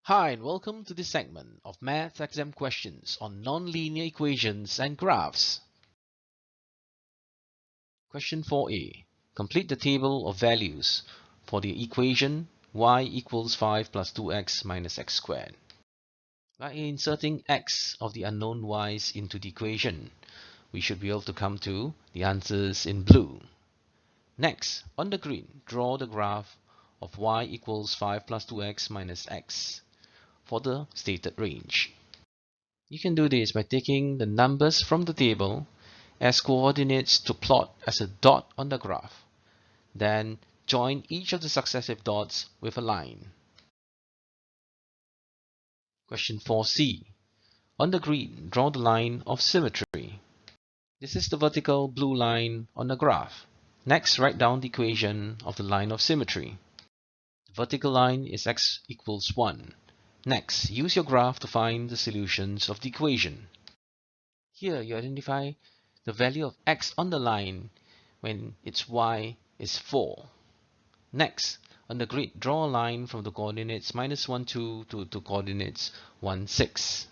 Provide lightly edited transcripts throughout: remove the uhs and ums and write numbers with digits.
Hi and welcome to this segment of Math Exam Questions on Nonlinear Equations and Graphs. Question 4a. Complete the table of values for the equation y equals 5 plus 2x minus x squared. By inserting x of the unknown y's into the equation, we should be able to come to the answers in blue. Next, on the green, draw the graph of y equals 5 plus 2x minus x for the stated range. You can do this by taking the numbers from the table as coordinates to plot as a dot on the graph. Then join each of the successive dots with a line. Question 4c. On the green, draw the line of symmetry. This is the vertical blue line on the graph. Next, write down the equation of the line of symmetry. The vertical line is x equals 1. Next, use your graph to find the solutions of the equation. Here, you identify the value of x on the line when its y is 4. Next, on the grid, draw a line from the coordinates -1, 2 to coordinates 1, 6.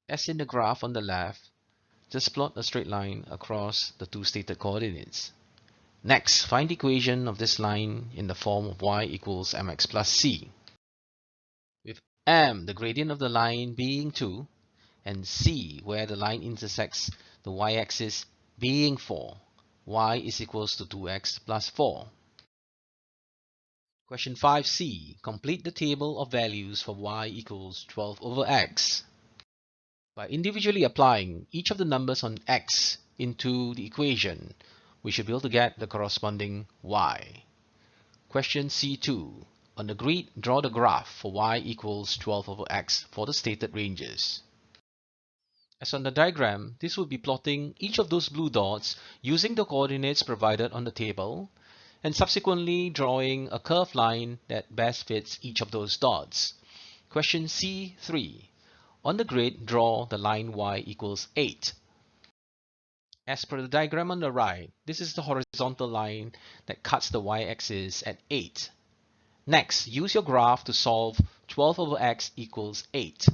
As in the graph on the left, just plot a straight line across the two stated coordinates. Next, find the equation of this line in the form of y equals mx plus c, with m, the gradient of the line, being 2, and c, where the line intersects the y-axis, being 4. Y is equals to 2x plus 4. Question 5c. Complete the table of values for y equals 12 over x. By individually applying each of the numbers on x into the equation, we should be able to get the corresponding y. Question C2. On the grid, draw the graph for y equals 12 over x for the stated ranges. As on the diagram, this will be plotting each of those blue dots using the coordinates provided on the table, and subsequently drawing a curved line that best fits each of those dots. Question C3. On the grid, draw the line y equals 8. As per the diagram on the right, this is the horizontal line that cuts the y-axis at 8. Next, use your graph to solve 12 over x equals 8.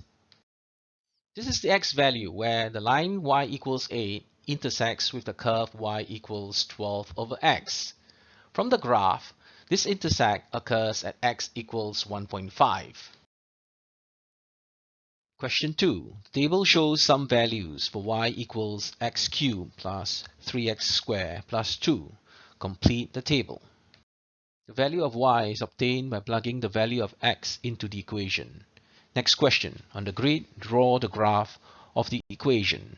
This is the x value where the line y equals 8 intersects with the curve y equals 12 over x. From the graph, this intersect occurs at x equals 1.5. Question 2. The table shows some values for y equals x cubed plus 3x squared plus 2. Complete the table. The value of y is obtained by plugging the value of x into the equation. Next question. On the grid, draw the graph of the equation.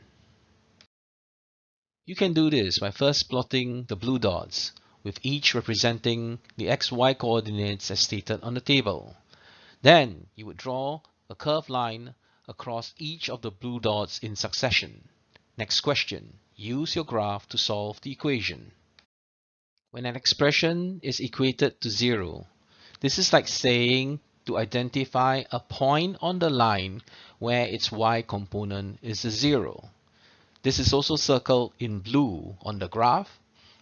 You can do this by first plotting the blue dots, with each representing the xy coordinates as stated on the table. Then you would draw a curved line across each of the blue dots in succession. Next question. Use your graph to solve the equation. When an expression is equated to 0, this is like saying to identify a point on the line where its y component is a 0. This is also circled in blue on the graph,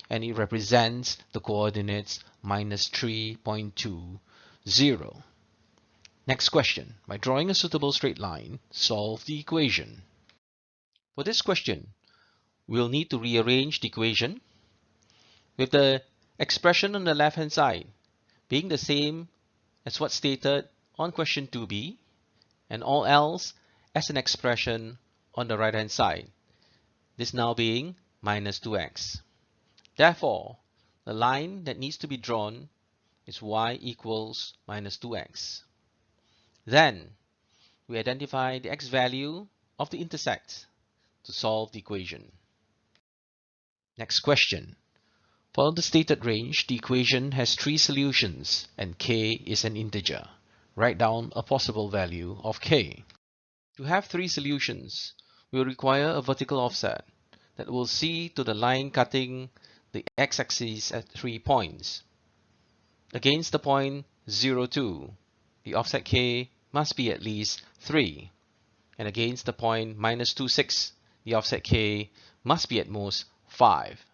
and it represents the coordinates -3.2, 0. Next question. By drawing a suitable straight line, solve the equation. For this question, we'll need to rearrange the equation with the expression on the left-hand side being the same as what's stated on question 2b, and all else as an expression on the right-hand side, this now being -2x. Therefore, the line that needs to be drawn is y equals -2x. Then, we identify the x value of the intersect to solve the equation. Next question. For the stated range, the equation has 3 solutions and k is an integer. Write down a possible value of k. To have 3 solutions, we will require a vertical offset that will see to the line cutting the x-axis at 3 points. Against the point 0, 2, the offset k must be at least 3. And against the point -2, 6, the offset k must be at most 5.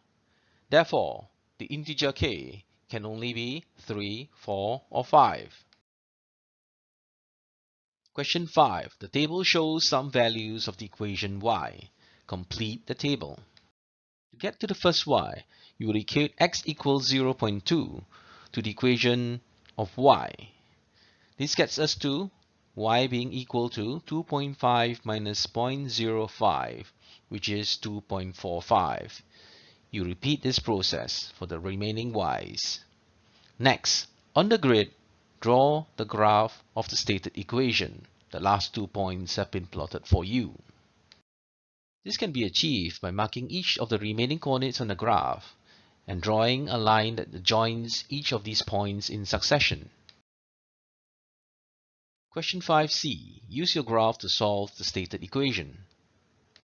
Therefore, the integer k can only be 3, 4, or 5. Question 5. The table shows some values of the equation y. Complete the table. To get to the first y, you will equate x equals 0.2 to the equation of y. This gets us to y being equal to 2.5 minus 0.05, which is 2.45. You repeat this process for the remaining y's. Next, on the grid, draw the graph of the stated equation. The last 2 points have been plotted for you. This can be achieved by marking each of the remaining coordinates on the graph and drawing a line that joins each of these points in succession. Question 5c. Use your graph to solve the stated equation.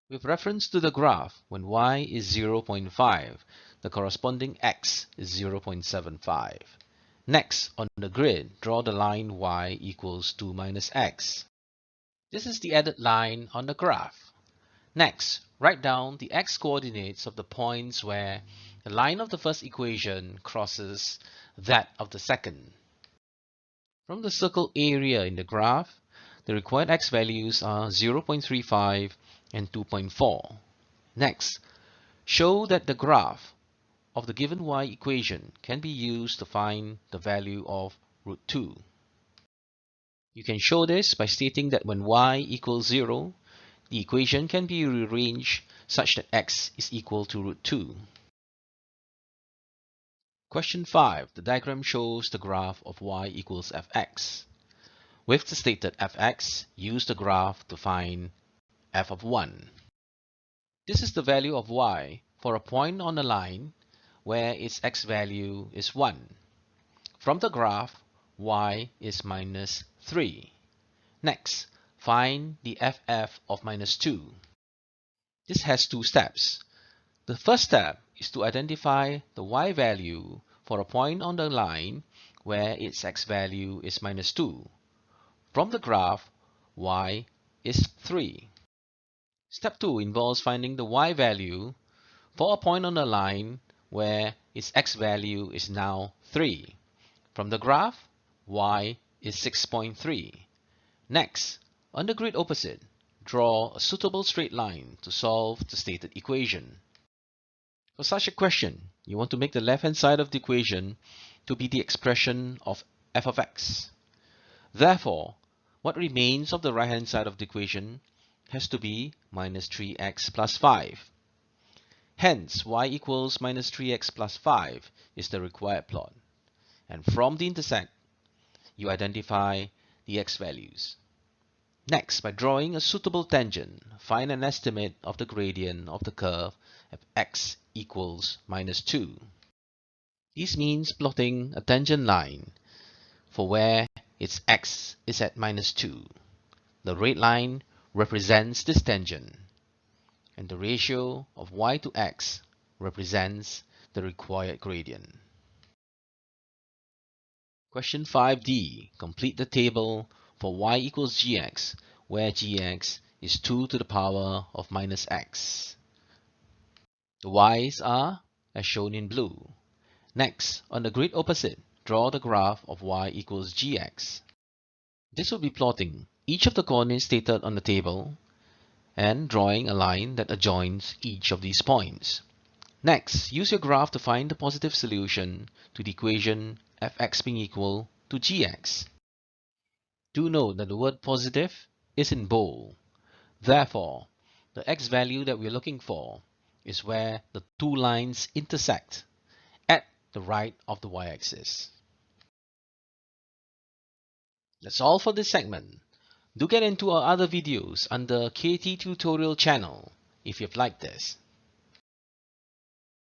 With reference to the graph, when y is 0.5, the corresponding x is 0.75. Next, on the grid, draw the line y equals 2 minus x. This is the added line on the graph. Next, write down the x-coordinates of the points where the line of the first equation crosses that of the second. From the circle area in the graph, the required x values are 0.35 and 2.4. Next, show that the graph of the given y equation can be used to find the value of root 2. You can show this by stating that when y equals 0, the equation can be rearranged such that x is equal to root 2. Question 5. The diagram shows the graph of y equals fx. With the stated fx, use the graph to find f of 1. This is the value of y for a point on the line where its x value is 1. From the graph, y is minus 3. Next, find the ff of minus 2. This has 2 steps. The first step is to identify the y value for a point on the line where its x value is minus 2. From the graph, y is 3. Step 2 involves finding the y value for a point on the line where its x value is now 3. From the graph, y is 6.3. Next, on the grid opposite, draw a suitable straight line to solve the stated equation. For such a question, you want to make the left-hand side of the equation to be the expression of f of x. Therefore, what remains of the right-hand side of the equation has to be minus 3x plus 5. Hence, y equals minus 3x plus 5 is the required plot. And from the intersect, you identify the x values. Next, by drawing a suitable tangent, find an estimate of the gradient of the curve at x equals minus 2. This means plotting a tangent line for where its x is at minus 2. The red line represents this tangent, and the ratio of y to x represents the required gradient. Question 5d. Complete the table for y equals gx, where gx is 2 to the power of minus x. The y's are as shown in blue. Next, on the grid opposite, draw the graph of y equals gx. This will be plotting each of the coordinates stated on the table and drawing a line that adjoins each of these points. Next, use your graph to find the positive solution to the equation fx being equal to gx. Do note that the word positive is in bold. Therefore, the x value that we're looking for is where the two lines intersect at the right of the y-axis. That's all for this segment. Do get into our other videos under KT Tutorial channel if you've liked this.